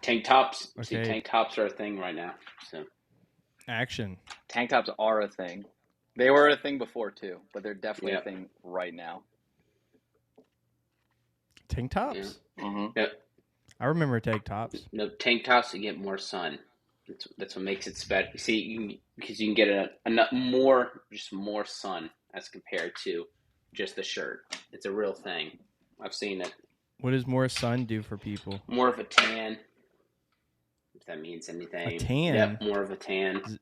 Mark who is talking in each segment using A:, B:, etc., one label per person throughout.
A: Tank tops. See,
B: Okay.
A: tank tops are a thing right now. So
B: Action.
C: Tank tops are a thing. They were a thing before too, but they're definitely
A: Yep.
C: a thing right now.
B: Tank tops?
C: Mm-hmm.
A: Yep.
B: I remember tank tops.
A: No, tank tops you get more sun. That's what makes it special. See, because you can get more sun as compared to just the shirt. It's a real thing. I've seen it.
B: What does more sun do for people?
A: More of a tan. If that means anything.
B: A tan?
A: Yep, more of a tan.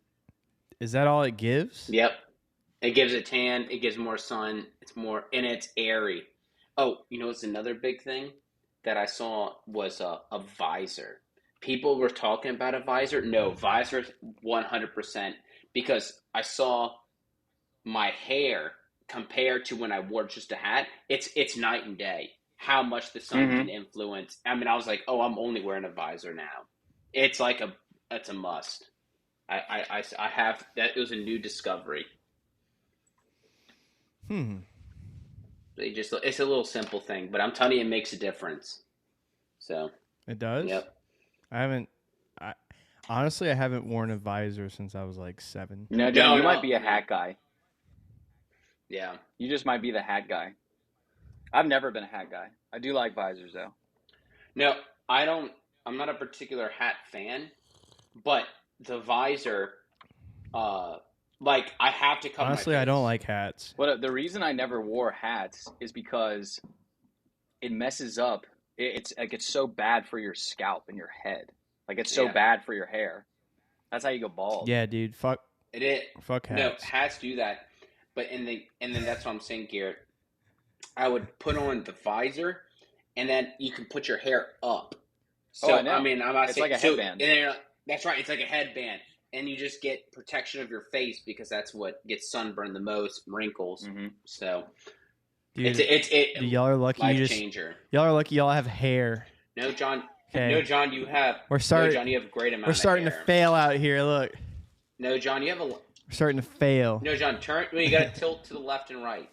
B: Is that all it gives?
A: Yep. It gives a tan. It gives more sun. It's more, and it's airy. Oh, you know what's another big thing that I saw was a visor. People were talking about a visor. No, visors 100%, because I saw my hair compared to when I wore just a hat. It's night and day how much the sun can influence. I mean, I was like, oh, I'm only wearing a visor now. It's like it's a must. I have that. It was a new discovery. It's a little simple thing, but I'm telling you, it makes a difference. So
B: it does.
A: Yep.
B: Honestly, I haven't worn a visor since I was like 7.
C: No, John, you might be a hat guy.
A: Yeah.
C: You just might be the hat guy. I've never been a hat guy. I do like visors though.
A: No, I don't. I'm not a particular hat fan, but the visor, like I have to cover.
B: Honestly, I don't like hats.
C: Well, the reason I never wore hats is because it messes up. It's like it's so bad for your scalp and your head. Like it's so bad for your hair. That's how you go bald.
B: Yeah, dude. Fuck.
A: It is.
B: Fuck hats.
A: No, hats do that. But and then that's what I'm saying, Garrett. I would put on the visor, and then you can put your hair up. So I mean, I'm not saying
C: it's like a headband.
A: That's right. It's like a headband, and you just get protection of your face because that's what gets sunburned the most, wrinkles.
C: Mm-hmm.
A: So
B: dude,
A: it's
B: y'all are lucky.
A: Life changer.
B: Y'all are lucky. Y'all have hair.
A: No, John.
B: Okay.
A: No, John. You have. John, you have a great amount.
B: We're starting
A: of hair.
B: to fail out here. Look.
A: No, John. You have a.
B: We're starting to fail.
A: No, John. You got to tilt to the left and right.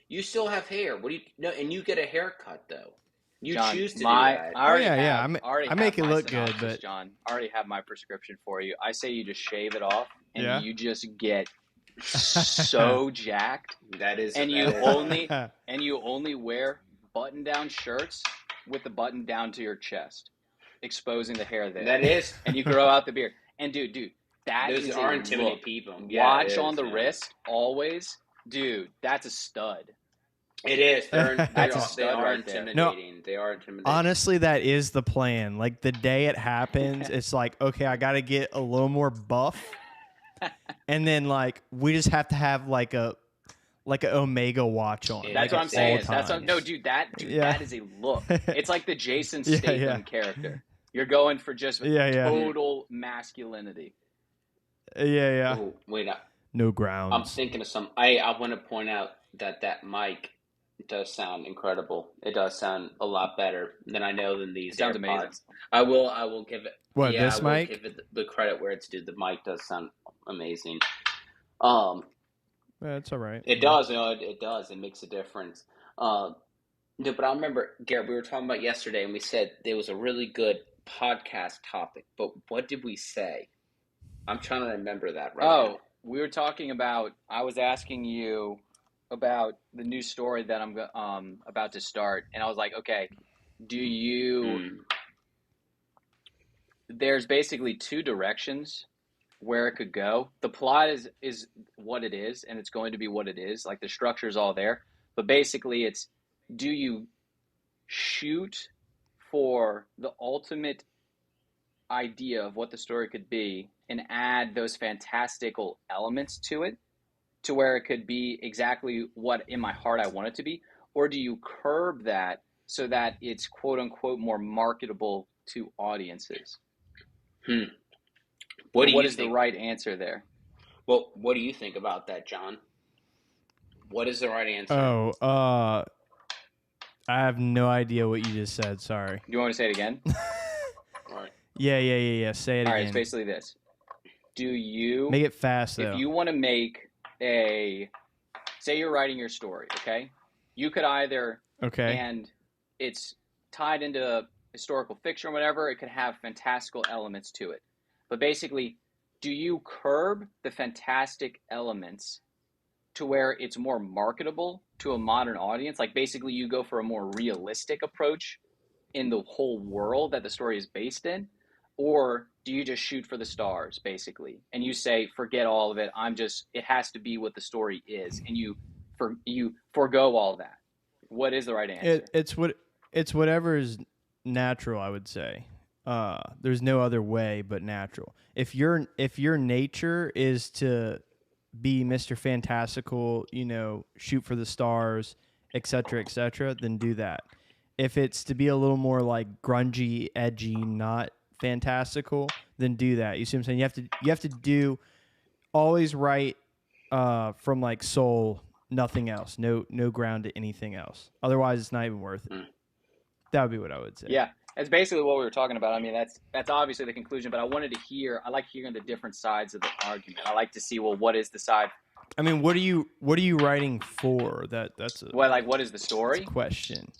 A: You still have hair. What do you? No, and you get a haircut though. You
C: John,
A: choose to do that.
B: I make it look good, but
C: John, I already have my prescription for you. I say you just shave it off, and you just get so jacked.
A: That is,
C: and you only wear button-down shirts with the button down to your chest, exposing the hair there.
A: That is,
C: and you grow out the beard. And dude,
A: those are intimidating people.
C: Watch on the wrist always, dude. That's a stud.
A: It is. They are
C: intimidating.
A: No, they are intimidating.
B: Honestly, that is the plan. Like the day it happens, it's like, okay, I got to get a little more buff, and then like we just have to have like a Omega watch on.
C: That's what I'm saying. That is a look. It's like the Jason Statham character. You're going for just total masculinity.
B: Yeah.
A: Oh, wait up.
B: No grounds.
A: I'm thinking of some. I want to point out that mic does sound incredible. It does sound a lot better than I know than these AirPods.
C: Amazing.
A: I will give it.
B: What, this mic?
A: Give it the credit where it's due. The mic does sound amazing.
B: That's all right.
A: It does. It does. It makes a difference. No, but I remember, Garrett, we were talking about yesterday, and we said there was a really good podcast topic. But what did we say? I'm trying to remember that right now.
C: We were talking about. I was asking you about the new story that I'm about to start, and I was like, okay, do you? There's basically 2 directions where it could go. The plot is what it is, and it's going to be what it is. Like the structure is all there, but basically, it's do you shoot for the ultimate idea of what the story could be and add those fantastical elements to it to where it could be exactly what in my heart I want it to be? Or do you curb that so that it's quote unquote more marketable to audiences? What is the right answer there?
A: Well, what do you think about that, John? What is the right answer?
B: I have no idea what you just said. Sorry.
C: Do you want me to say it again?
A: Right.
B: Yeah. Say it again.
C: All right, it's basically this. Do you...
B: Make it fast, though.
C: If you want to make say you're writing your story, okay? You could either...
B: Okay.
C: And it's tied into historical fiction or whatever, it could have fantastical elements to it. But basically, do you curb the fantastic elements to where it's more marketable to a modern audience? Like basically you go for a more realistic approach in the whole world that the story is based in? Or do you just shoot for the stars basically? And you say, forget all of it. It has to be what the story is. And you forego all that. What is the right answer?
B: It's whatever is natural, I would say. There's no other way but natural. If your nature is to be Mr. Fantastical, shoot for the stars, etc., then do that. If it's to be a little more like grungy, edgy, not fantastical, then do that. You see what I'm saying? You have to do always write from like soul, nothing else. No ground to anything else. Otherwise, it's not even worth it. That would be what I would say.
C: Yeah, that's basically what we were talking about. I mean, that's obviously the conclusion, but I like hearing the different sides of the argument. I like to see, well, what is the side?
B: I mean, what are you writing for? That's a
C: what is the story?
B: Question.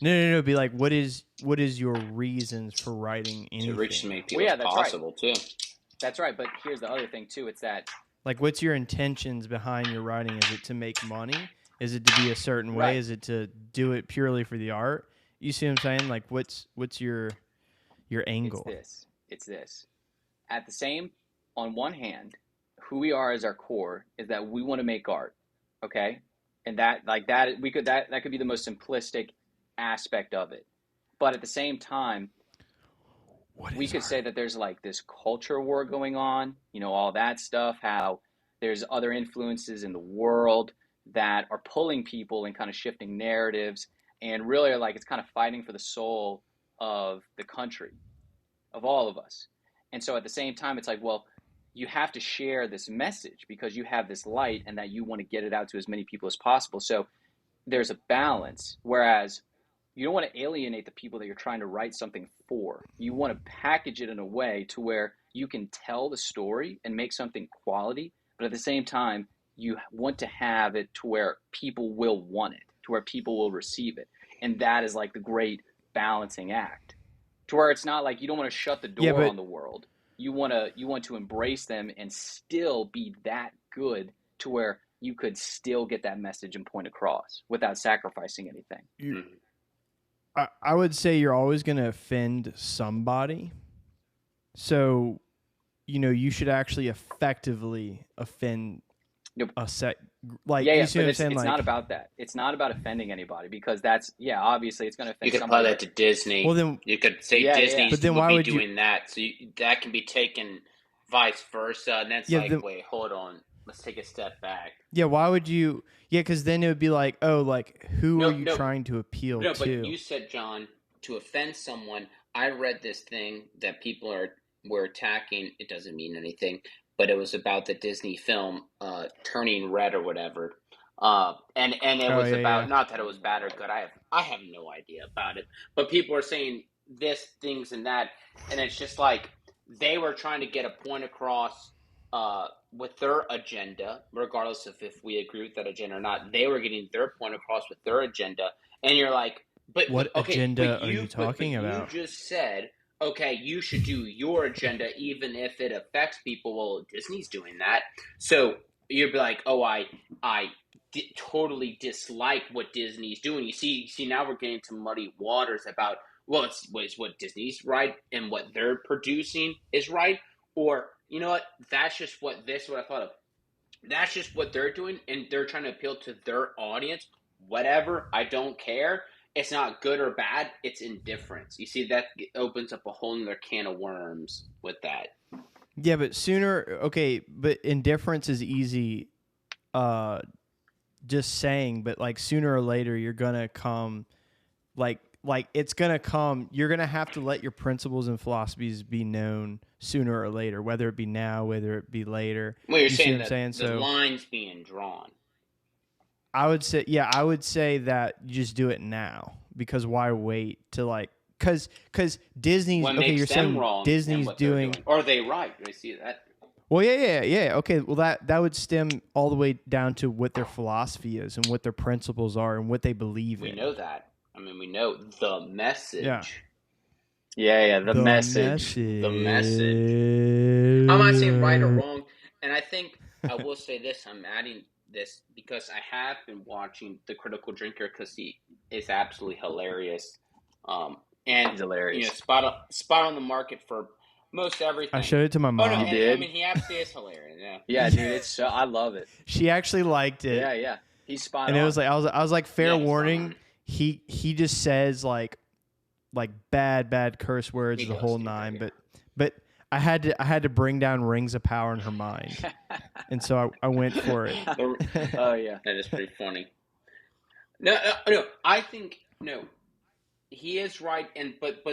B: No. Be like, what is your reasons for writing anything?
A: To reach as many people as possible, too.
C: That's right, but here's the other thing, too. It's that...
B: Like, what's your intentions behind your writing? Is it to make money? Is it to be a certain way?
C: Right.
B: Is it to do it purely for the art? You see what I'm saying? Like, what's your angle?
C: It's this. On one hand, who we are as our core is that we want to make art, okay? And that could be the most simplistic aspect of it. But at the same time, we could say that there's like this culture war going on, all that stuff, how there's other influences in the world that are pulling people and kind of shifting narratives, and really like it's kind of fighting for the soul of the country, of all of us. And so at the same time, it's like, well, you have to share this message because you have this light and that you want to get it out to as many people as possible. So there's a balance, whereas you don't want to alienate the people that you're trying to write something for. You want to package it in a way to where you can tell the story and make something quality, but at the same time, you want to have it to where people will want it, to where people will receive it. And that is like the great balancing act, to where it's not like you don't want to shut the door on the world. You want to embrace them and still be that good to where you could still get that message and point across without sacrificing anything.
B: I would say you're always going to offend somebody. So, you should actually effectively offend a set. Like,
C: yeah,
B: you see
C: but
B: what I'm
C: it's
B: saying?
C: not about that. It's not about offending anybody because obviously it's going to offend
A: You could
C: somebody.
A: apply that to Disney.
B: Well, then,
A: you could say Disney
B: But then
A: would
B: why
A: be
B: would
A: doing that. So that can be taken vice versa. And that's wait, hold on. Let's take a step back.
B: Yeah, why would you? Yeah, because then it would be like, oh, like, who are you trying to appeal to?
A: No, but you said, John, to offend someone. I read this thing that people were attacking. It doesn't mean anything, but it was about the Disney film Turning Red or whatever. And it was about not that it was bad or good. I have no idea about it, but people are saying this, things, and that, and it's just like they were trying to get a point across with their agenda, regardless of if we agree with that agenda or not. They were getting their point across with their agenda, and you're like,
B: what agenda are you talking about?
A: You just said, okay, you should do your agenda even if it affects people. Well, Disney's doing that, so you'd be like, oh, I totally dislike what Disney's doing. You see, now we're getting to muddy waters about, well, it's what Disney's right and what they're producing is right, or you know what? That's just what I thought of. That's just what they're doing, and they're trying to appeal to their audience. Whatever, I don't care. It's not good or bad. It's indifference. You see, that opens up a whole other can of worms with that.
B: Yeah, but but indifference is easy. Just saying, but like sooner or later, you're gonna come, like it's gonna come. You're gonna have to let your principles and philosophies be known sooner or later, whether it be now, whether it be later.
A: Well, you're saying that the line's being drawn.
B: I would say that you just do it now, because why wait to like, because Disney's
A: what
B: okay.
A: Makes
B: you're
A: them
B: saying
A: wrong
B: Disney's doing,
A: or are they right? I see that.
B: Well, yeah. Okay, well that would stem all the way down to what their philosophy is and what their principles are and what they believe in.
A: We know that. I mean, we know the message.
B: Yeah.
C: Yeah, the message.
A: The message. I'm not saying right or wrong, and I think I will say this. I'm adding this because I have been watching The Critical Drinker because he is absolutely hilarious, and
C: He's hilarious.
A: spot on the market for most everything.
B: I showed it to my
A: Oh no,
B: mom.
C: You did?
A: I mean he absolutely is hilarious. Yeah,
C: Yeah, dude, it's so I love it.
B: She actually liked it.
C: Yeah. He's spot
B: And
C: on.
B: it was like I was like, fair
A: Yeah, he's
B: warning.
A: fine.
B: He just says like bad curse words
A: He
B: the
A: goes
B: whole
A: deep,
B: nine.
A: yeah.
B: But I had to bring down Rings of Power in her mind, and so I went for it.
C: Oh yeah.
A: That is pretty funny. No. I think no. He is right, and but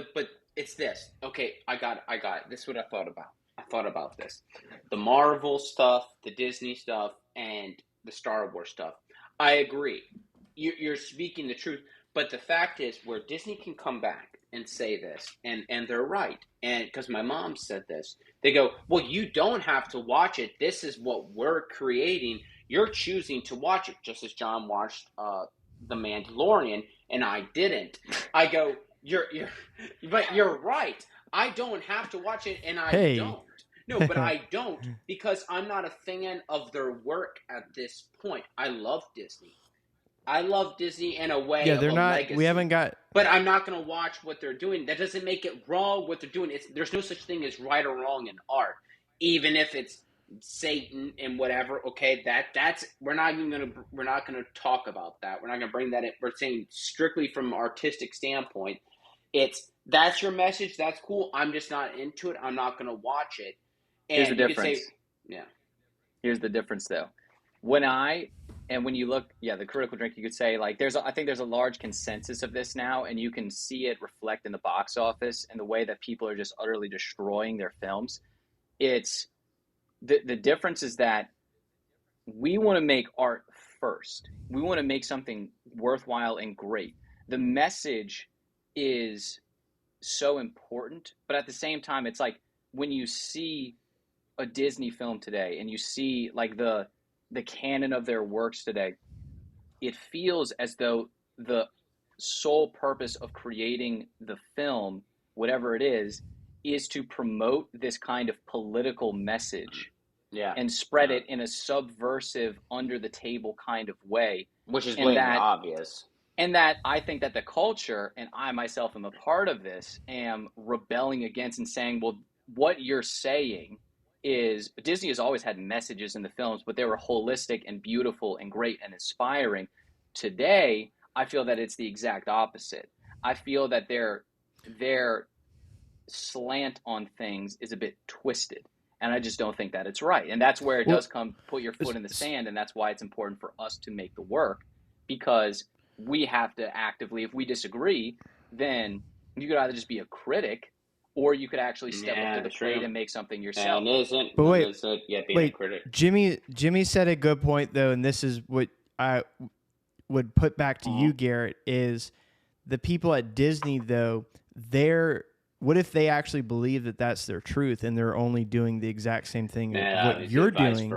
A: it's this. Okay, I got it. This is what I thought about. I thought about this: the Marvel stuff, the Disney stuff, and the Star Wars stuff. I agree. You're speaking the truth, but the fact is, where Disney can come back and say this, and they're right, and because my mom said this, they go, "Well, you don't have to watch it. This is what we're creating. You're choosing to watch it, just as John watched The Mandalorian." And I didn't. I go, but you're right. I don't have to watch it, and I don't. No, but I don't because I'm not a fan of their work at this point. I love Disney. I love Disney in a way.
B: Yeah, they're
A: of
B: not.
A: legacy.
B: We haven't got.
A: But I'm not going to watch what they're doing. That doesn't make it wrong what they're doing. There's no such thing as right or wrong in art, even if it's Satan and whatever. Okay, that's we're not gonna talk about that. We're not gonna bring that in. We're saying strictly from an artistic standpoint. That's your message. That's cool. I'm just not into it. I'm not gonna watch it. And
C: Here's the difference.
A: Yeah.
C: Here's the difference though. When you look, the Critical Drink, you could say like I think there's a large consensus of this now, and you can see it reflect in the box office and the way that people are just utterly destroying their films. It's the difference is that we want to make art first. We want to make something worthwhile and great. The message is so important, but at the same time, it's like when you see a Disney film today and you see like the canon of their works today, it feels as though the sole purpose of creating the film, whatever it is to promote this kind of political message.
A: Yeah.
C: And spread it in a subversive, under the table kind of way.
A: Which is blatantly obvious.
C: And that I think that the culture, and I myself am a part of this, am rebelling against and saying, well, what you're saying is Disney has always had messages in the films, but they were holistic and beautiful and great and inspiring. Today, I feel that it's the exact opposite. I feel that their slant on things is a bit twisted. And I just don't think that it's right. And that's where it does come, put your foot in the sand. And that's why it's important for us to make the work, because we have to actively, if we disagree, then you could either just be a critic or you could actually step up to the plate and make something yourself.
A: And
B: but wait,
A: being a critic.
B: Jimmy said a good point though, and this is what I would put back to you, Garrett, is the people at Disney though, what if they actually believe that that's their truth and they're only doing the exact same thing what you're doing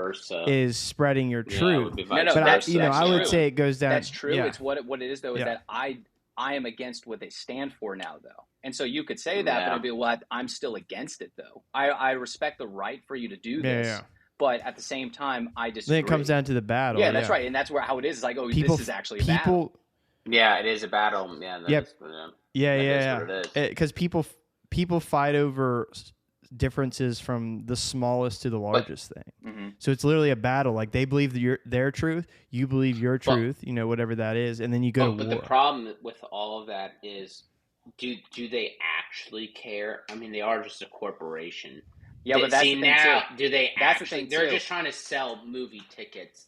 B: is spreading your truth?
C: No,
B: but
C: that's
B: I would say it goes down.
C: That's true.
B: Yeah.
C: It's what it is though, is that I am against what they stand for now though. And so you could say that, but I'd be, well, I'm still against it though. I respect the right for you to do this. But at the same time, I disagree.
B: Then it comes down to the battle.
C: Yeah, that's right. And that's how it is. It's like, this is actually a battle.
A: Yeah, it is a battle.
B: Yeah. Because people fight over differences from the smallest to the largest thing.
C: Mm-hmm.
B: So it's literally a battle. Like they believe their truth, you believe your truth, whatever that is, and then you go to war.
A: But the problem with all of that is, do they actually care? I mean, they are just a corporation.
C: Yeah, but that's the thing too.
A: Do they
C: that's
A: actually?
C: The thing
A: they're just trying to sell movie tickets.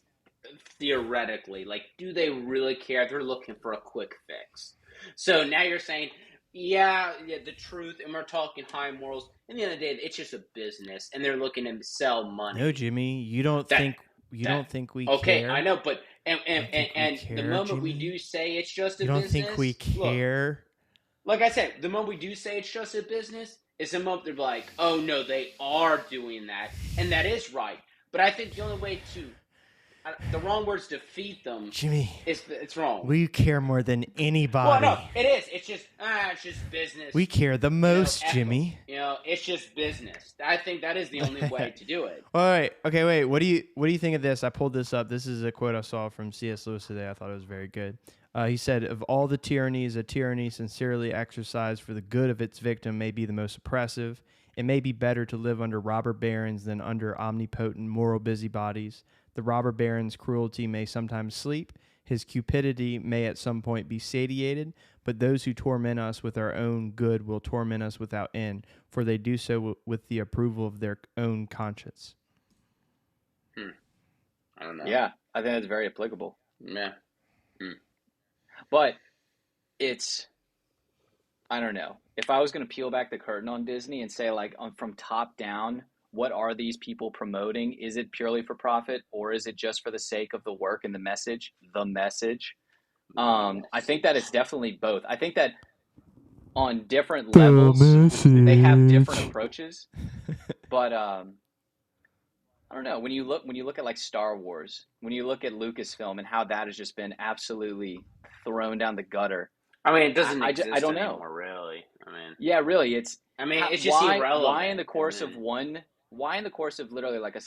A: Theoretically, like, do they really care? They're looking for a quick fix. So now you're saying, the truth, and we're talking high morals. At the end of the day, it's just a business, and they're looking to sell money.
B: No, Jimmy, you don't think we care?
A: Okay, I know, but and the moment Jimmy? We do say it's just a business,
B: you don't think we care?
A: Look, like I said, the moment we do say it's just a business, it's the moment they're like, oh no, they are doing that, and that is right. But I think the only way to the wrong words defeat them.
B: Jimmy,
A: It's wrong.
B: we care more than
A: Well,
B: anybody.
A: no, it is. It's just business.
B: We care the most,
A: F
B: Jimmy.
A: them. It's just business. I think that is the only way to do it.
B: All right. Okay, wait. What do you think of this? I pulled this up. This is a quote I saw from C.S. Lewis today. I thought it was very good. He said, "Of all the tyrannies, a tyranny sincerely exercised for the good of its victim may be the most oppressive. It may be better to live under robber barons than under omnipotent moral busybodies. The robber baron's cruelty may sometimes sleep. His cupidity may at some point be satiated, but those who torment us with our own good will torment us without end, for they do so with the approval of their own conscience."
A: I don't know.
C: Yeah, I think that's very applicable.
A: Yeah.
C: But it's, I don't know. If I was going to peel back the curtain on Disney and say, like, from top down, what are these people promoting? Is it purely for profit, or is it just for the sake of the work and the message? The message. I think that it's definitely both. I think that on different levels, they have different approaches. But I don't know. When you look at like Star Wars, when you look at Lucasfilm and how that has just been absolutely thrown down the gutter.
A: I mean, it doesn't
C: I
A: exist
C: don't know.
A: anymore, really. I mean,
C: yeah, really, it's
A: just irrelevant.
C: Why in the course of literally like a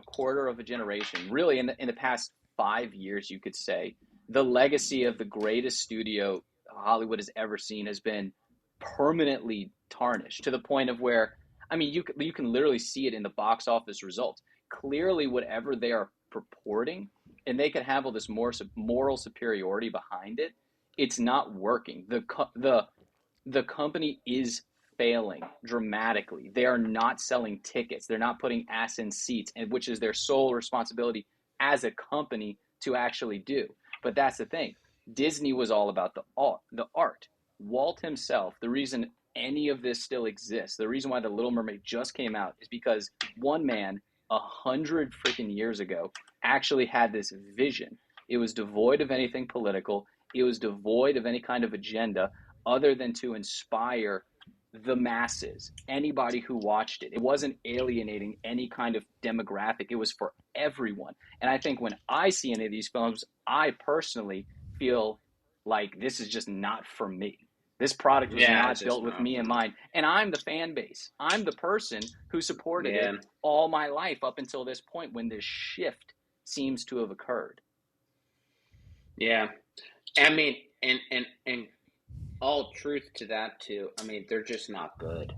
C: quarter of a generation, really in the past 5 years, you could say, the legacy of the greatest studio Hollywood has ever seen has been permanently tarnished to the point of where, I mean, you can literally see it in the box office results. Clearly, whatever they are purporting, and they can have all this moral superiority behind it, it's not working. The company is failing dramatically. They are not selling tickets. They're not putting ass in seats, and which is their sole responsibility as a company to actually do. But that's the thing. Disney was all about the art. Walt himself, the reason any of this still exists, the reason why The Little Mermaid just came out is because one man 100 freaking years ago actually had this vision. It was devoid of anything political. It was devoid of any kind of agenda other than to inspire the masses, anybody who watched it. It wasn't alienating any kind of demographic. It was for everyone. And I think when I see any of these films, I personally feel like this is just not for me. This product was not built with me in mind. And I'm the fan base. I'm the person who supported it all my life up until this point when this shift seems to have occurred.
A: Yeah. I mean, and all truth to that too. I mean, they're just not good.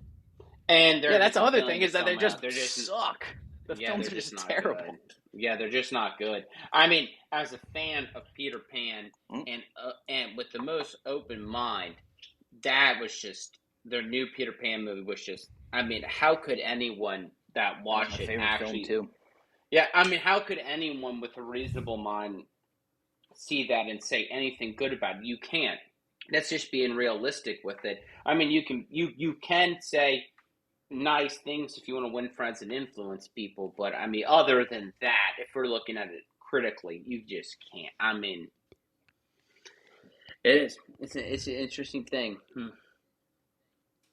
A: And
C: that's the other thing is that they just suck. The films are just terrible.
A: Good. Yeah, they're just not good. I mean, as a fan of Peter Pan and with the most open mind, that was just their new Peter Pan movie was just. I mean, how could anyone that watched it actually?
C: Film too.
A: Yeah, I mean, how could anyone with a reasonable mind see that and say anything good about it? You can't. That's just being realistic with it. I mean, you can say nice things if you want to win friends and influence people, but I mean, other than that, if we're looking at it critically, you just can't. I mean, it is. It's an interesting thing.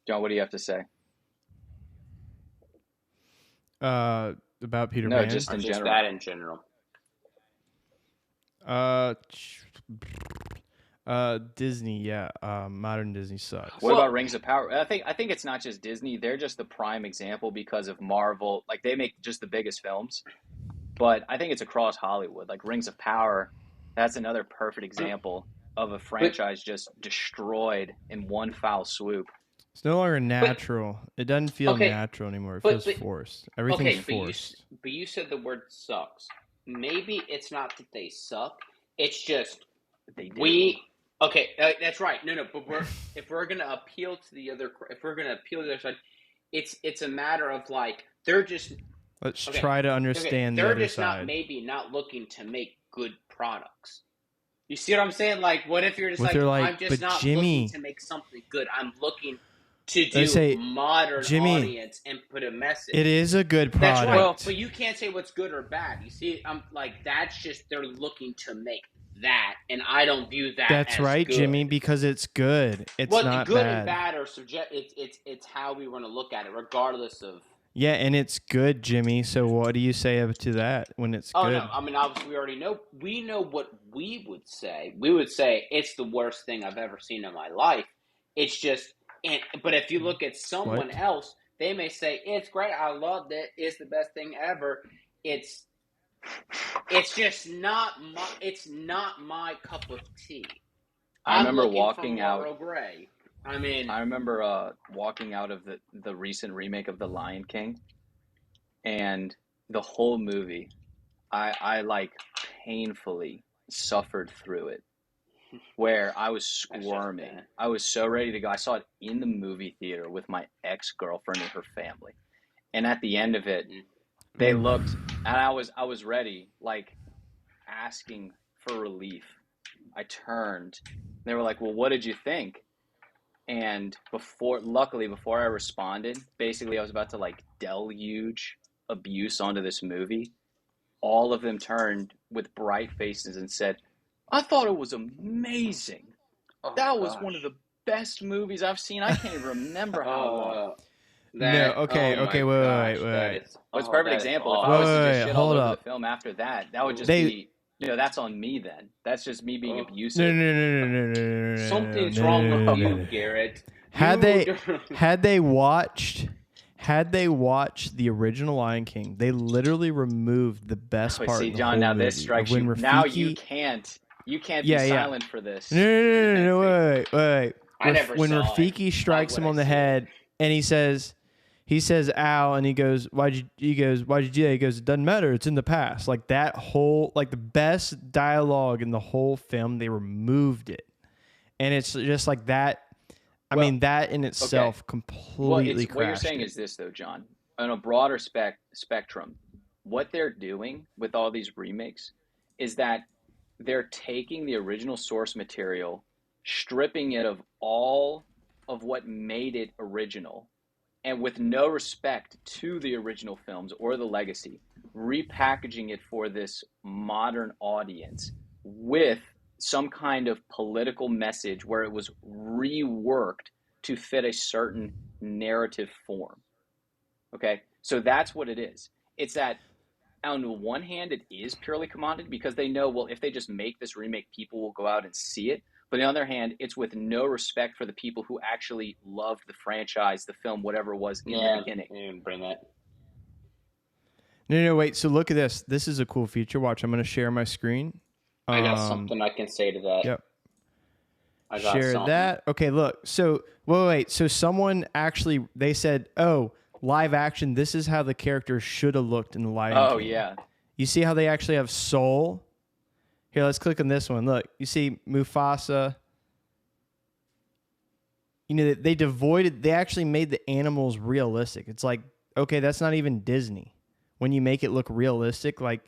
C: John, what do you have to say?
B: About Peter
C: No,
B: Pan?
C: just in general.
A: That in general.
B: Disney, yeah. Modern Disney sucks.
C: What about Rings of Power? I think it's not just Disney. They're just the prime example because of Marvel. Like, they make just the biggest films. But I think it's across Hollywood. Like, Rings of Power, that's another perfect example of a franchise just destroyed in one foul swoop.
B: It's no longer natural. It doesn't feel natural anymore. It feels forced. Everything's forced.
A: But you said the word sucks. Maybe it's not that they suck. It's just
C: they do.
A: That's right. No. But if we're gonna appeal to the other side, it's a matter of like they're just.
B: Let's try to understand the other side.
A: They're just not looking to make good products. You see what I'm saying? Like, what if you're just I'm just not looking to make something good. I'm looking to do modern audience and put a message.
B: It is a good product.
A: That's right. But you can't say what's good or bad. You see, I'm like, that's just, they're looking to make that, and I don't view that
B: That's
A: as
B: right,
A: good.
B: Jimmy, because it's good. It's not
A: good
B: bad.
A: and bad are subject. It's how we want to look at it, regardless of
B: Yeah, and it's good, Jimmy. So what do you say to that when it's
A: Oh
B: good?
A: no, I mean obviously we already know. We know what we would say. We would say it's the worst thing I've ever seen in my life. It's just, but if you look at someone
B: What?
A: else, they may say it's great. I loved it. It's the best thing ever. It's just not my. It's not my cup of tea.
C: I
A: I'm
C: remember
A: looking for
C: walking
A: more
C: out.
A: Earl Grey. I mean,
C: I remember walking out of the recent remake of The Lion King, and the whole movie, I like painfully suffered through it, where I was
A: that's just
C: squirming. I was so ready to go. I saw it in the movie theater with my ex-girlfriend and her family, and at the end of it, they looked, and I was ready, like asking for relief. I turned. They were like, "Well, what did you think?" And luckily, before I responded, basically I was about to like deluge abuse onto this movie. All of them turned with bright faces and said, "I thought it was amazing.
A: oh
C: That was one of
A: gosh.
C: the best movies I've seen. I can't even remember how long."
B: No, okay,
A: Oh my
B: okay,
A: gosh,
B: wait,
A: that
B: wait.
A: is
C: But it's a perfect
A: that is
C: example. If I
A: awful.
C: was to just
B: Wait,
C: shit all
B: hold
C: over the
B: up.
C: film after that, that would just
B: They
C: be, that's on me then. That's just me being
A: Oh,
B: no,
C: abusive.
B: no,
A: something's
B: no,
A: wrong
B: no,
A: with
B: no,
A: you,
B: no, no.
A: Garrett.
B: Had
A: You
B: they watched the original Lion King, they literally removed the best
C: Oh,
B: part
C: see,
B: in the
C: John,
B: whole
C: now
B: movie
C: this strikes
B: of when
C: you. Now
B: Rafiki.
C: you can't be
B: Yeah, yeah.
C: silent for this.
B: No, wait.
A: I never
B: When
A: saw it.
B: Rafiki
A: Why
B: strikes
A: would
B: him
A: I
B: on the
A: see it?
B: head and he says, ow, and he goes, why'd you do that? He goes, it doesn't matter, it's in the past. Like that whole, like the best dialogue in the whole film, they removed it. And it's just like that. I
C: Well,
B: mean, that in itself
C: Well,
B: completely
C: what you're
B: crashed
C: saying
B: it.
C: is this, though, John. On a broader spectrum, what they're doing with all these remakes is that they're taking the original source material, stripping it of all of what made it original, and with no respect to the original films or the legacy, repackaging it for this modern audience with some kind of political message where it was reworked to fit a certain narrative form. Okay, so that's what it is. It's that on the one hand, it is purely commodity because they know, well, if they just make this remake, people will go out and see it. But on the other hand, it's with no respect for the people who actually loved the franchise, the film, whatever it was in the beginning.
A: Yeah, bring that.
B: No, wait. So look at this. This is a cool feature. Watch, I'm going to share my screen.
A: I got something I can say to that.
B: Yep.
A: I got
B: Share
A: something.
B: that. Okay, look. So, wait. So someone actually, they said, oh, live action, this is how the character should have looked in the Lion King.
C: Oh, yeah.
B: You see how they actually have soul? Here, let's click on this one. Look, you see Mufasa. You know, they actually made the animals realistic. It's like, okay, that's not even Disney. When you make it look realistic, like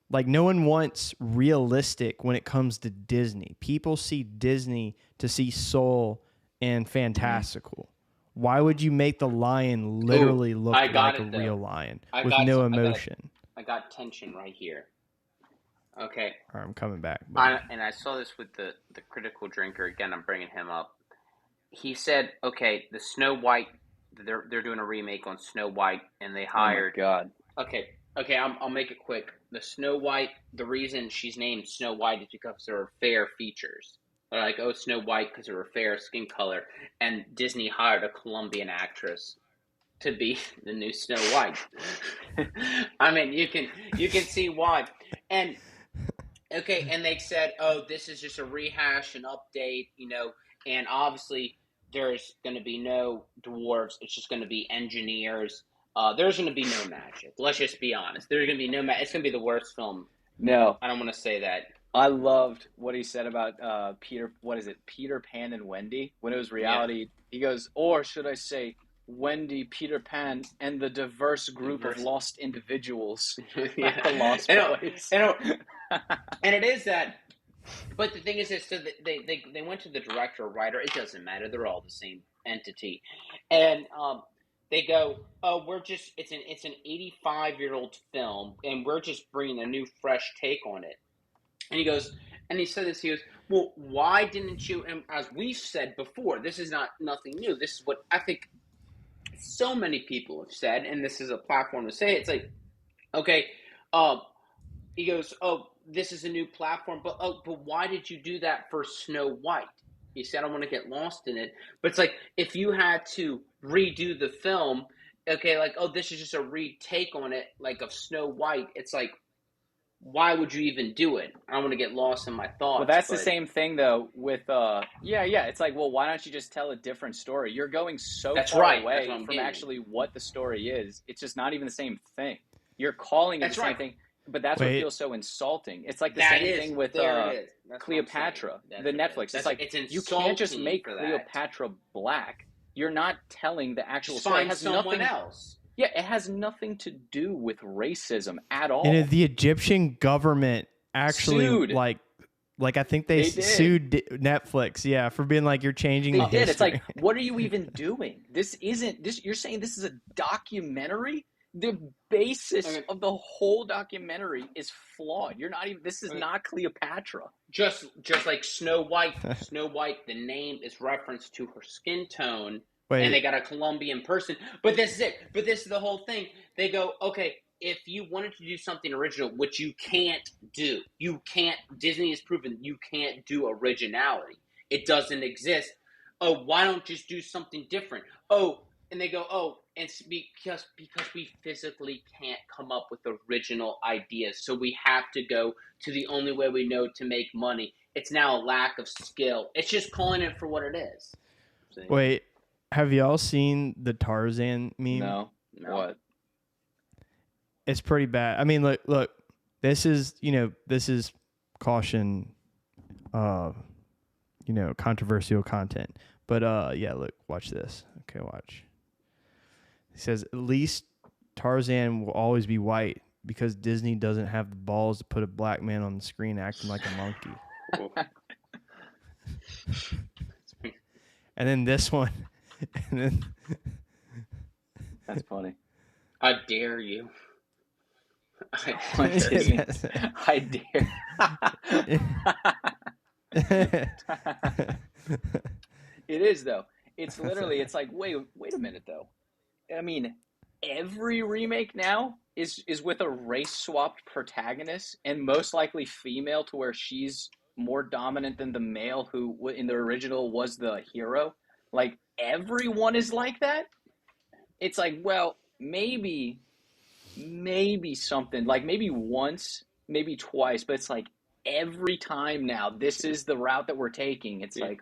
B: no one wants realistic when it comes to Disney. People see Disney to see soul and fantastical. Why would you make the lion literally look like a real lion with no emotion?
A: I got tension right here. Okay.
B: All right, I'm coming back.
A: And I saw this with the critical drinker. Again, I'm bringing him up. He said, okay, the Snow White, they're doing a remake on Snow White, and they hired...
C: Oh, my God.
A: Okay, I'll make it quick. The Snow White, the reason she's named Snow White is because of her fair features. They're like, oh, Snow White because of her fair skin color. And Disney hired a Colombian actress to be the new Snow White. I mean, you can see why. And okay, and they said, oh, this is just a rehash and update, and obviously there's going to be no dwarves. It's just going to be engineers. There's going to be no magic. Let's just be honest. There's going to be no magic. It's going to be the worst film.
C: No.
A: I don't want to say that.
C: I loved what he said about Peter Pan and Wendy. When it was reality, he goes, or should I say, Wendy, Peter Pan, and the diverse group of lost individuals.
A: Yeah.
C: The Lost Boys.
A: And it is that. But the thing is, so they went to the director or writer. It doesn't matter. They're all the same entity. And they go, oh, it's an 85-year-old film, and we're just bringing a new, fresh take on it. And he goes, and he said this, he goes, well, why didn't you, and as we've said before, this is nothing new. This is what I think so many people have said, and this is a platform to say it, it's like, okay, he goes, oh, this is a new platform, but why did you do that for Snow White? He said, I don't want to get lost in it. But it's like, if you had to redo the film, okay, like, oh, this is just a retake on it, like, of Snow White. It's like, why would you even do it? I don't want to get lost in my thoughts.
C: Well, that's the
A: but
C: same thing though with yeah. It's like, well, why don't you just tell a different story? You're going so
A: That's
C: far
A: right. That's
C: away
A: what I'm
C: from
A: getting.
C: actually what the story is. It's just not even the same thing. You're calling it
A: That's
C: the same
A: right.
C: thing, but that's what
B: Wait.
C: feels so insulting. It's like the
A: That
C: same
A: is.
C: thing with
A: There it is. That's what I'm
C: Cleopatra,
A: saying.
C: the
A: That's
C: Netflix.
A: what
C: It's
A: That's
C: like
A: it's
C: you can't just
A: insulting
C: make
A: for that.
C: Cleopatra black. You're not telling the actual
A: Just
C: story. It
A: find
C: has
A: someone
C: nothing.
A: else.
C: Yeah, it has nothing to do with racism at all.
B: And the Egyptian government actually
C: Sued.
B: like I think they
C: did.
B: sued Netflix, yeah, for being like, you're changing
C: They
B: the
C: did. It's
B: history.
C: like, what are you even doing? This isn't this. You're saying this is a documentary. The basis of the whole documentary is flawed. You're not even. This is not Cleopatra.
A: Just like Snow White. Snow White. The name is reference to her skin tone.
B: Wait.
A: And they got a Colombian person. But this is it. But this is the whole thing. They go, okay, if you wanted to do something original, which you can't do, Disney has proven you can't do originality. It doesn't exist. Oh, why don't you just do something different? Oh, and they go, oh, and it's because we physically can't come up with original ideas. So we have to go to the only way we know to make money. It's now a lack of skill. It's just calling it for what it is. See?
B: Wait, have y'all seen the Tarzan meme?
C: No. What?
B: It's pretty bad. I mean, look, this is caution, controversial content. But yeah, look, watch this. Okay, watch. He says, at least Tarzan will always be white because Disney doesn't have the balls to put a black man on the screen acting like a monkey. And then this one. And then
C: That's funny.
A: I dare you.
C: I dare. It is though. It's literally. It's like wait a minute though. I mean, every remake now is with a race swapped protagonist and most likely female, to where she's more dominant than the male who in the original was the hero. Like everyone is like that. It's like, well, maybe something, like maybe once, maybe twice, but it's like every time now this is the route that we're taking. It's like,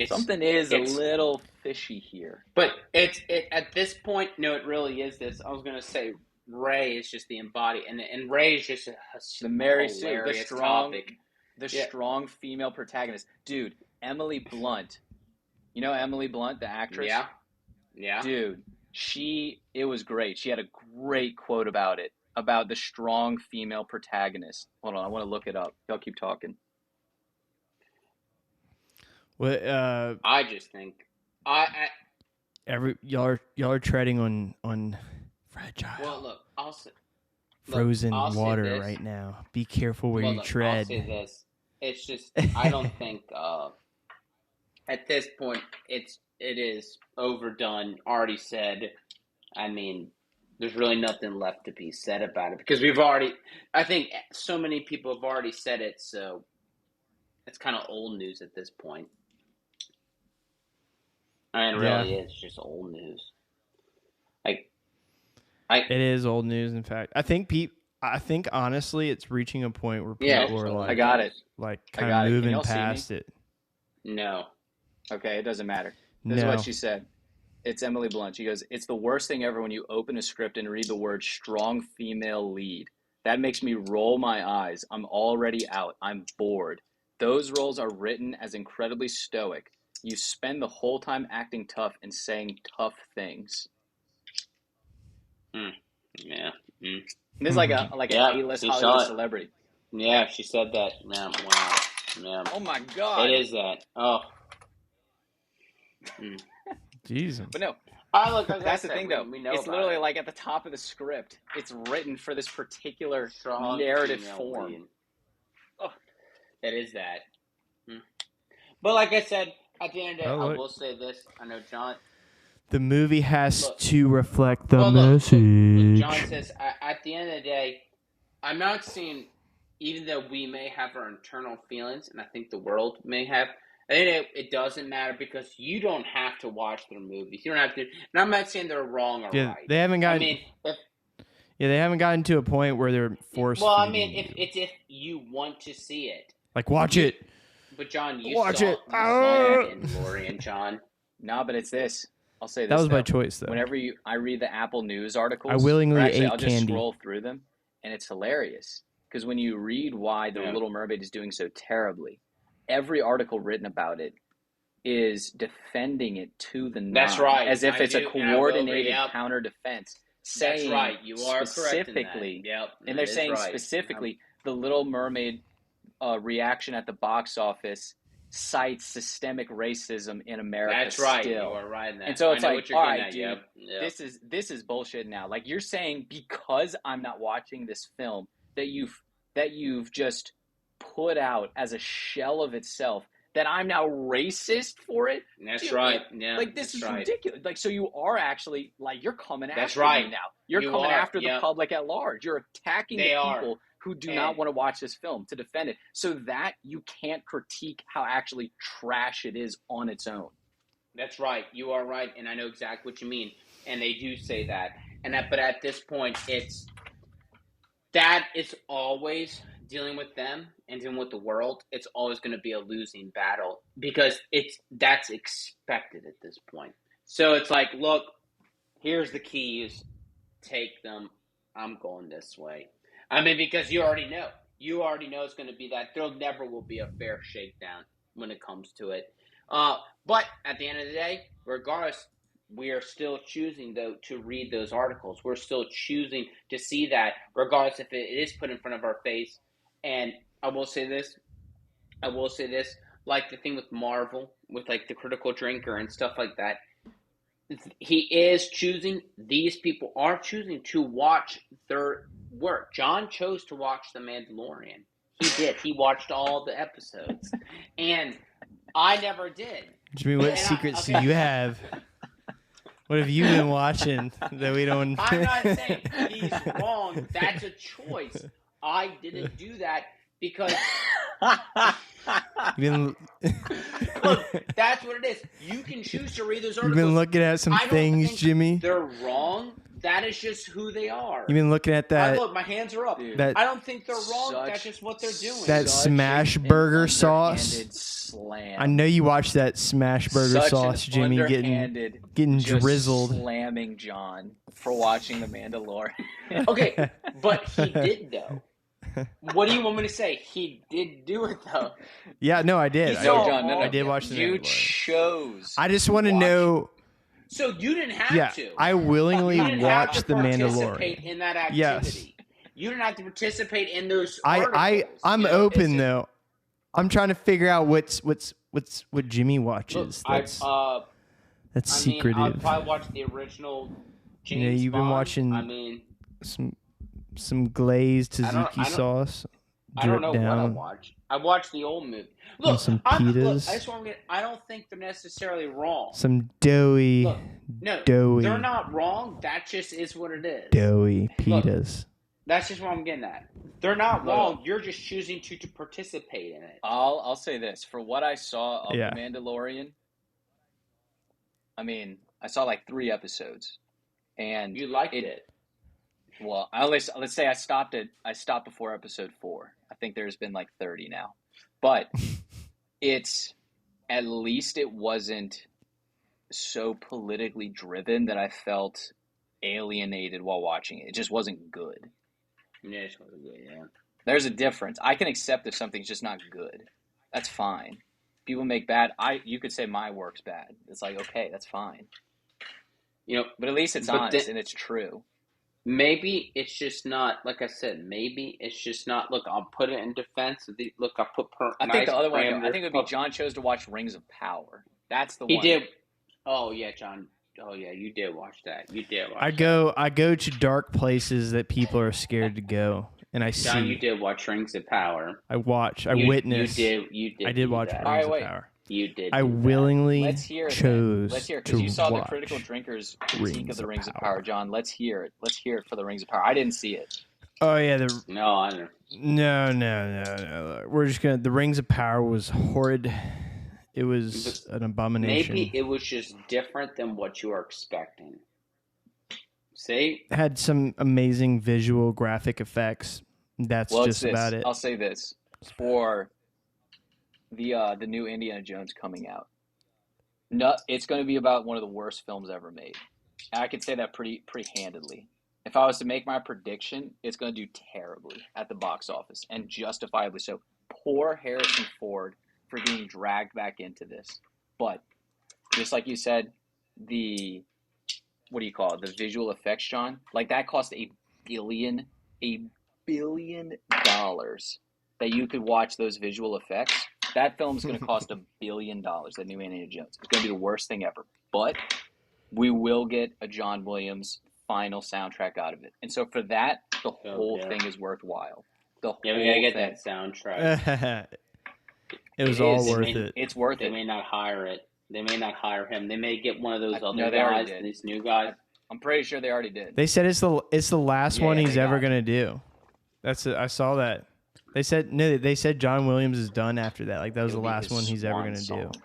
C: something is a little fishy here.
A: But it at this point, no, it really is this. I was gonna say Ray is just the embody, and Ray is just
C: the Mary Sue,
A: hilarious topic.
C: Strong female protagonist, dude. Emily Blunt, you know Emily Blunt, the actress.
A: Yeah,
C: dude. It was great. She had a great quote about it, about the strong female protagonist. Hold on, I want to look it up. Y'all keep talking.
B: Well,
A: I just think
B: y'all are treading on fragile.
A: Well, look, I'll say
B: frozen water
A: this.
B: right now. Be careful where you tread.
A: I'll say this. It's just I don't think at this point it is overdone. Already said. I mean, there's really nothing left to be said about it because I think so many people have already said it. So it's kind of old news at this point. I mean, really, it's just old news.
B: It is old news. In fact, I think honestly, it's reaching a point where people are like,
C: I got it.
B: Like kind of moving past it.
A: No.
C: Okay, it doesn't matter. This is what she said. It's Emily Blunt. She goes, "It's the worst thing ever when you open a script and read the word strong female lead. That makes me roll my eyes. I'm already out. I'm bored. Those roles are written as incredibly stoic. You spend the whole time acting tough and saying tough things."
A: Yeah.
C: This is like an A-list Hollywood celebrity.
A: Yeah, she said that. Yeah, wow. Yeah.
C: Oh my God.
A: It is that. Oh.
B: Jesus.
C: But no.
A: That's
C: the thing, though. It's literally like at the top of the script. It's written for this particular strong narrative form.
A: Oh, it is that. But like I said, at the end of the day, I will say this. I know John.
B: The movie has
A: Look.
B: to reflect the
A: Look,
B: message.
A: John says, at the end of the day, I'm not saying, even though we may have our internal feelings, and I think the world may have, I think it doesn't matter because you don't have to watch their movies. You don't have to. And I'm not saying they're wrong or right.
B: They haven't gotten.
A: I mean,
B: they haven't gotten to a point where they're forced.
A: Well, I mean, if you want to see it,
B: like watch it.
A: But John, you
B: watch
A: saw,
B: it.
A: You saw Mandalorian, John.
C: No, but it's this. I'll say this.
B: That was
C: though.
B: my choice, though.
C: Whenever I read the Apple News articles,
B: I willingly ate
C: I'll just
B: candy.
C: scroll through them, and it's hilarious because when you read why the Little Mermaid is doing so terribly, every article written about it is defending it to the nine.
A: That's right.
C: As if it's a coordinated counter defense.
A: That's right. You are
C: specifically,
A: correct in that.
C: and they're saying specifically the Little Mermaid reaction at the box office cites systemic racism in America.
A: That's right.
C: Still.
A: You are right in that.
C: And so it's like, all right, dude,
A: yep.
C: this is bullshit now. Like you're saying because I'm not watching this film that you've just put out as a shell of itself that I'm now racist for it.
A: That's
C: dude,
A: right. Yeah.
C: Like this is ridiculous. Like so you are actually like you're coming after
A: right.
C: me now. You're coming after the public at large. You're attacking the people who do not want to watch this film to defend it, so that you can't critique how actually trash it is on its own.
A: That's right. You are right, and I know exactly what you mean. And they do say that. But at this point, it's always dealing with them and dealing with the world. It's always going to be a losing battle because that's expected at this point. So it's like, look, here's the keys. Take them. I'm going this way. I mean, because you already know. You already know it's going to be that. There never will be a fair shakedown when it comes to it. But at the end of the day, regardless, we are still choosing, though, to read those articles. We're still choosing to see that, regardless if it is put in front of our face. And I will say this, like the thing with Marvel, with like the Critical Drinker and stuff like that, these people are choosing to watch their work. John chose to watch The Mandalorian. He did. He watched all the episodes. And I never did.
B: Jimmy, what secrets do you have? What have you been watching that we don't...
A: I'm not saying he's wrong. That's a choice. I didn't do that because... Look, that's what it is. You can choose to read those articles.
B: You've been looking at some things, Jimmy.
A: They're wrong. That is just who they are.
B: You've been looking at that.
A: Look, my hands are up.
C: Dude,
A: I don't think they're wrong. That's just what they're doing.
B: That smash burger sauce.
C: Slam.
B: I know you watched that smash burger sauce, Jimmy, getting drizzled.
C: Slamming John for watching The Mandalorian.
A: Okay, but he did though. What do you want me to say? He did do it though.
B: Yeah, no, I did.
C: John,
B: I did watch the
C: You
B: Mandalorian.
C: chose.
B: I just want to know.
A: So you didn't have to.
B: I willingly watched The Mandalorian.
A: Participate in that activity.
B: Yes.
A: You didn't have to participate in those articles.
B: I'm open though. I'm trying to figure out what Jimmy watches.
A: Look,
B: that's secretive.
A: I'll probably watch the original James
B: you've
A: Bond.
B: been watching.
A: I mean,
B: some glazed tzatziki sauce.
A: I don't know
B: down.
A: what I watch. I watched the old movie. Look,
B: some pitas.
A: I just want to I don't think they're necessarily wrong.
B: Some doughy.
A: Look, no,
B: doughy.
A: They're not wrong. That just is what it is.
B: Doughy pitas.
A: Look, that's just what I'm getting at. They're not wrong. You're just choosing to participate in it.
C: I'll say this. For what I saw of The Mandalorian, I mean, I saw like 3 episodes. And
A: you liked it.
C: Well, let's say I stopped before episode 4. I think there's been like 30 now. But at least it wasn't so politically driven that I felt alienated while watching it. It just wasn't good.
A: Yeah, it wasn't good, yeah.
C: There's a difference. I can accept if something's just not good. That's fine. People make bad. You could say my work's bad. It's like, okay, that's fine. But at least it's honest and it's true.
A: Maybe it's just not, like I said, maybe it's just not, look, I'll put it in defense. Look, I'll put
C: I think the other one, I think it would be John chose to watch Rings of Power. That's the one.
A: He did. Oh, yeah, John. Oh, yeah, you did watch that. You did watch
B: I go to dark places that people are scared to go, and I see.
A: John, you did watch Rings of Power.
B: I witnessed.
A: You did.
B: I did watch
A: that.
B: Rings of Power.
A: You did.
B: I
A: do that.
B: willingly
C: Let's hear it.
B: chose
C: Let's hear it
B: to
C: because you saw the
B: watch
C: critical drinkers critique
B: Rings
C: of the
B: of
C: Rings of
B: Power.
C: Power, John. Let's hear it. Let's hear it for the Rings of Power. I didn't see it.
B: Oh yeah,
A: No, I don't.
B: no. We're just gonna. The Rings of Power was horrid. It was an abomination.
A: Maybe it was just different than what you are expecting. See?
B: Had some amazing visual graphic effects. That's
C: Well,
B: just
C: it's this.
B: about it.
C: I'll say this for the new Indiana Jones coming out. No, it's going to be about one of the worst films ever made. And I could say that pretty handedly. If I was to make my prediction, it's going to do terribly at the box office, and justifiably so. Poor Harrison Ford for being dragged back into this. But just like you said, what do you call it? The visual effects, John? Like that cost $1 billion that you could watch those visual effects. That film's going to cost $1 billion, that new Indiana Jones. It's going to be the worst thing ever. But we will get a John Williams final soundtrack out of it. And so for that, the whole thing is worthwhile.
A: Yeah, we gotta get that soundtrack.
B: It was all worth it.
C: It's worth
A: They
C: it.
A: may not hire it. They may not hire him. They may get one of those other
C: No, they already
A: guys,
C: did.
A: these new guys.
C: I'm pretty sure they already did.
B: They said it's the last
C: Yeah,
B: one he's
C: they
B: ever
C: got it.
B: gonna do. I saw that. They said no. They said John Williams is done after that. Like that was
C: It'll
B: the
C: be
B: last
C: his
B: one he's ever
C: swan
B: gonna
C: song.
B: do.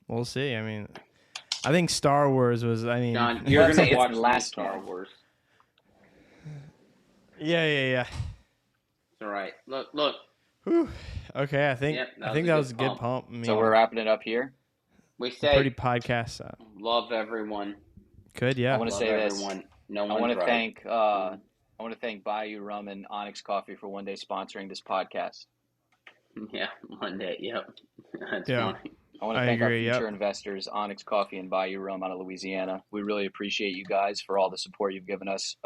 B: We'll see. I mean, I think Star Wars was. I mean,
A: John, you're
C: Let's say
A: gonna
C: it's
A: watch
C: the
A: the
C: last
A: Star
C: one.
A: Wars.
B: yeah.
A: It's all right. Look.
B: Whew. Okay, I think
A: Yep,
B: that was a good pump. I mean,
C: So we're wrapping it up here.
A: We
B: pretty
A: say
B: podcast.
A: love everyone.
B: Good, yeah.
C: I want to
A: Love
C: say this.
A: everyone. No
C: I
A: one's
C: want to
A: right.
C: thank I want to thank Bayou Rum and Onyx Coffee for one day sponsoring this podcast.
A: Yeah, one day. Yep. That's
B: Yeah.
A: funny.
C: I want to
B: I
C: thank
B: agree,
C: our future
B: yep.
C: investors, Onyx Coffee and Bayou Rum out of Louisiana. We really appreciate you guys for all the support you've given us.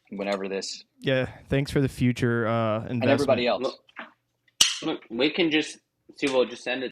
C: Whenever this
B: Yeah, thanks for the future investment.
C: and everybody else.
A: Look, we can just see. We'll just end it.